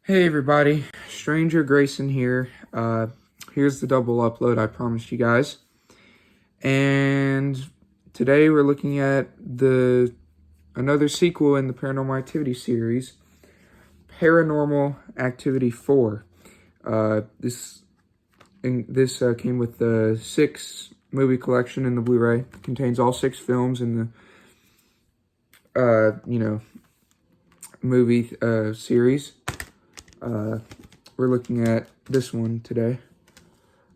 Hey everybody, Stranger Grayson here. Here's the double upload I promised you guys. And today we're looking at another sequel in the Paranormal Activity series, Paranormal Activity 4. This came with the 6-movie collection in the Blu-ray. It contains all 6 films in the movie series. We're looking at this one today,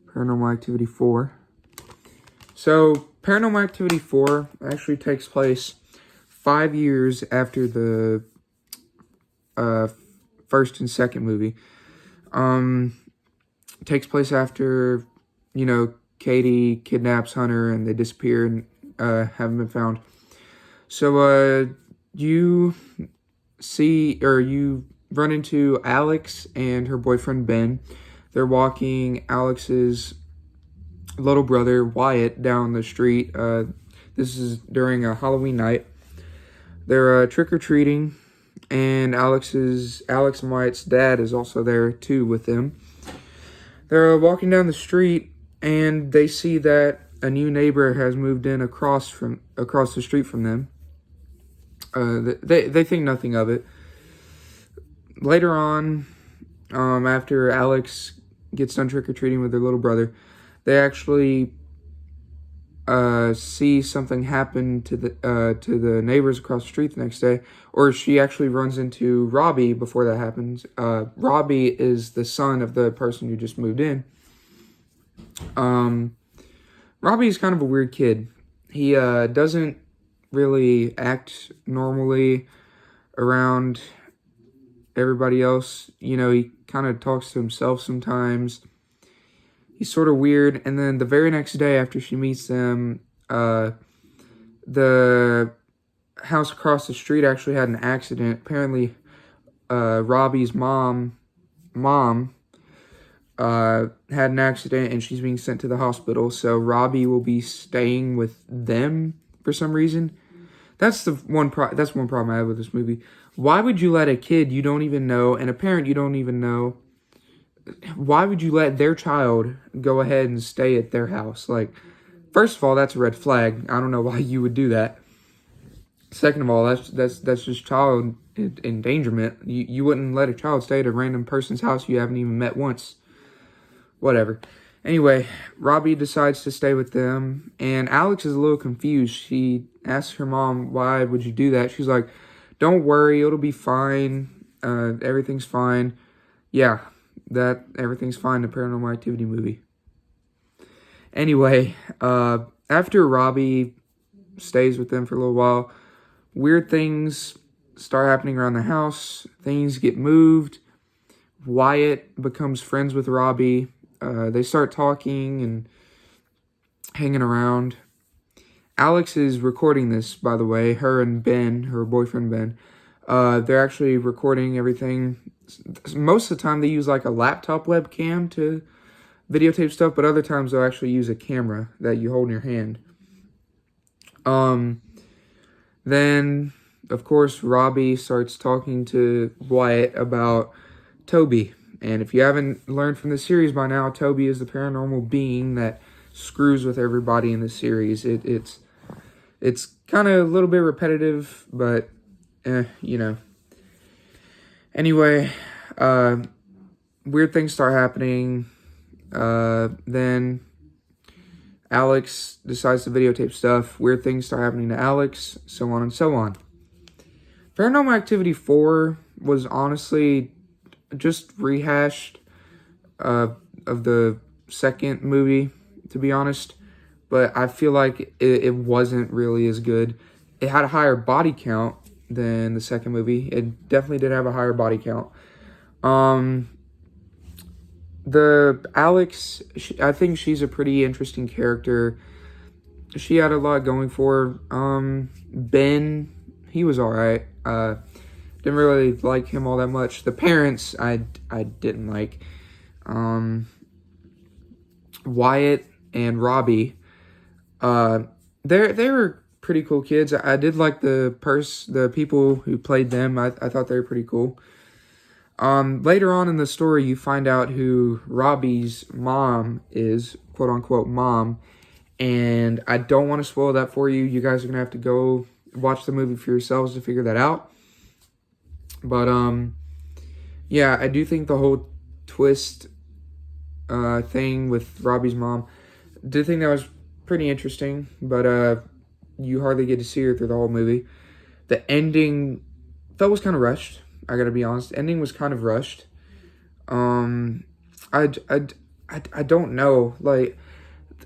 Paranormal Activity 4. So, Paranormal Activity 4 actually takes place 5 years after the first and second movie. It takes place after, Katie kidnaps Hunter and they disappear and haven't been found. So, you run into Alex and her boyfriend Ben. They're walking Alex's little brother Wyatt down the street. This is during a Halloween night. They're trick-or-treating, and Alex and Wyatt's dad is also there too with them. They're walking down the street, and they see that a new neighbor has moved in across the street from them. They think nothing of it. Later on, after Alex gets done trick-or-treating with her little brother, they actually see something happen to the neighbors across the street the next day, or she actually runs into Robbie before that happens. Robbie is the son of the person who just moved in. Robbie is kind of a weird kid. He doesn't really act normally around everybody else. He kind of talks to himself sometimes. He's sort of weird. And then the very next day after she meets them, the house across the street actually had an accident. Apparently, Robbie's mom had an accident and she's being sent to the hospital. So Robbie will be staying with them for some reason. That's one problem I have with this movie. Why would you let a kid you don't even know and a parent you don't even know, why would you let their child go ahead and stay at their house? Like, first of all, that's a red flag. I don't know why you would do that. Second of all, that's just child endangerment. You wouldn't let a child stay at a random person's house you haven't even met once. Whatever. Anyway, Robbie decides to stay with them, and Alex is a little confused. She asks her mom, why would you do that? She's like, don't worry, it'll be fine. Everything's fine. Yeah, everything's fine, the Paranormal Activity movie. Anyway, after Robbie stays with them for a little while, weird things start happening around the house. Things get moved. Wyatt becomes friends with Robbie. They start talking and hanging around. Alex is recording this, by the way. Her and Ben, her boyfriend Ben, they're actually recording everything. Most of the time they use like a laptop webcam to videotape stuff, but other times they'll actually use a camera that you hold in your hand. Then, of course, Robbie starts talking to Wyatt about Toby. And if you haven't learned from the series by now, Toby is the paranormal being that screws with everybody in the series. It's kind of a little bit repetitive, but, Anyway, weird things start happening. Then Alex decides to videotape stuff. Weird things start happening to Alex, so on and so on. Paranormal Activity 4 was honestly just rehashed of the second movie, to be honest. But I feel like it wasn't really as good. It had a higher body count than the second movie. It definitely did have a higher body count. The Alex, I think she's a pretty interesting character. She had a lot going for her. Ben, he was alright. Didn't really like him all that much. The parents, I didn't like. Wyatt and Robbie, they were pretty cool kids. I did like the people who played them. I thought they were pretty cool. Later on in the story, you find out who Robbie's mom is, quote unquote mom, and I don't want to spoil that for you. You guys are gonna have to go watch the movie for yourselves to figure that out. But yeah, I do think the whole twist thing with Robbie's mom, did think that was pretty interesting, but you hardly get to see her through the whole movie. The ending felt was kind of rushed. I gotta be honest. Ending was kind of rushed. I don't know. Like,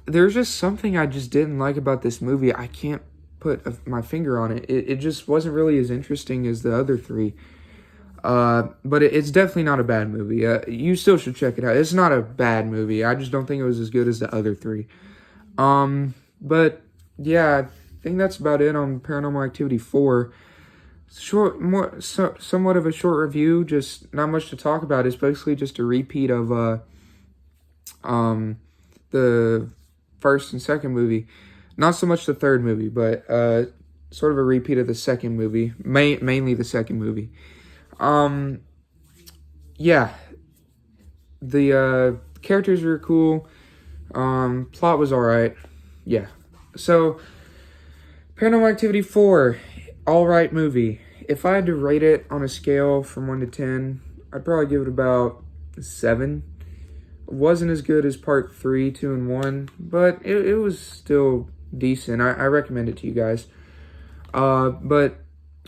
there's just something I just didn't like about this movie. I can't put my finger on it. It just wasn't really as interesting as the other three. But it's definitely not a bad movie. You still should check it out. It's not a bad movie. I just don't think it was as good as the other three. But yeah, I think that's about it on Paranormal Activity 4. Somewhat of a short review. Just not much to talk about. It's basically just a repeat of the first and second movie. Not so much the third movie, but sort of a repeat of the second movie. Mainly the second movie. Yeah, the characters were cool. Plot was alright. Yeah. So, Paranormal Activity 4, alright movie. If I had to rate it on a scale from 1 to 10, I'd probably give it about 7. It wasn't as good as Part 3, 2, and 1, but it was still decent. I recommend it to you guys. But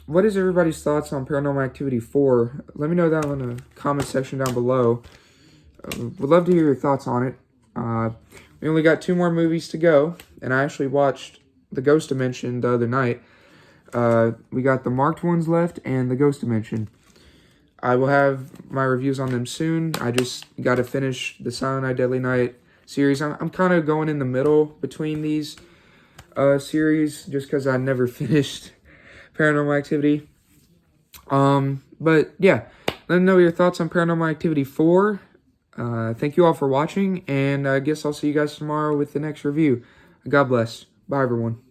what is everybody's thoughts on Paranormal Activity 4? Let me know down in the comment section down below. Would love to hear your thoughts on it. We only got 2 more movies to go, and I actually watched The Ghost Dimension the other night. We got the marked ones left and The Ghost Dimension. I will have my reviews on them soon. I just got to finish the Silent Night, Deadly Night series. I'm kind of going in the middle between these series just because I never finished Paranormal Activity. But yeah, let me know your thoughts on Paranormal Activity 4. Thank you all for watching, and I guess I'll see you guys tomorrow with the next review. God bless. Bye, everyone.